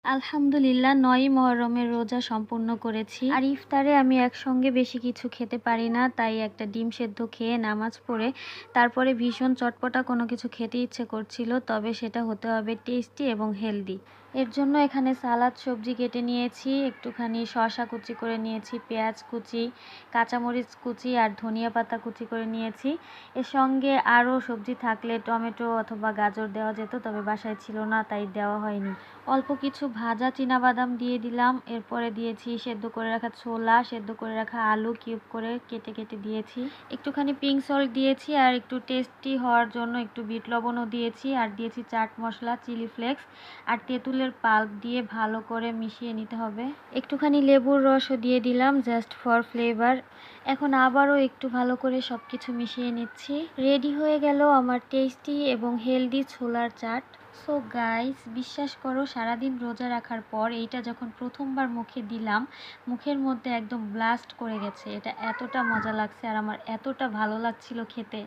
আলহামদুলিল্লাহ ৯ই মুহররমের রোজা সম্পূর্ণ করেছি। আর ইফতারে আমি একসঙ্গে বেশি কিছু খেতে পারি না। তাই একটা ডিম সেদ্ধ খেয়ে নামাজ পড়ে তারপরে ভীষণ চটপটা কোনো কিছু খেতে ইচ্ছে করছিল। তবে সেটা হতে হবে টেস্টি এবং হেলদি। এর জন্য এখানে সালাদ সবজি কেটে নিয়েছি, একটুখানি শসা কুচি করে নিয়েছি, পেঁয়াজ কুচি, কাঁচামরিচ কুচি আর ধনিয়া পাতা কুচি করে নিয়েছি। এর সঙ্গে আরও সবজি থাকলে টমেটো অথবা গাজর দেওয়া যেত, তবে বাসায় ছিল না তাই দেওয়া হয়নি। অল্প কিছু ভাজা চীনাবাদাম দিয়ে দিলাম। এরপরে দিয়েছি সেদ্ধ করে রাখা ছোলা, সেদ্ধ করে রাখা আলু কিউব করে কেটে কেটে দিয়েছি। একটুখানি পিঙ্ক সল্ট দিয়েছি আর একটু টেস্টি হওয়ার জন্য একটু বিট লবণও দিয়েছি। আর দিয়েছি চাট মশলা, চিলি ফ্লেক্স আর তেঁতুলের পাল্প দিয়ে ভালো করে মিশিয়ে নিতে হবে। একটুখানি লেবুর রসও দিয়ে দিলাম জাস্ট ফর ফ্লেভার। এখন আবারও একটু ভালো করে সব কিছু মিশিয়ে নিচ্ছি। রেডি হয়ে গেল আমার টেস্টি এবং হেলদি ছোলার চাট। সো গাইস, বিশ্বাস করো সারাদিন রোজা রাখার পর এইটা যখন প্রথমবার মুখে দিলাম, মুখের মধ্যে একদম ব্লাস্ট করে গেছে। এটা এতটা মজা লাগছে আর আমার এতটা ভালো লাগছিল খেতে।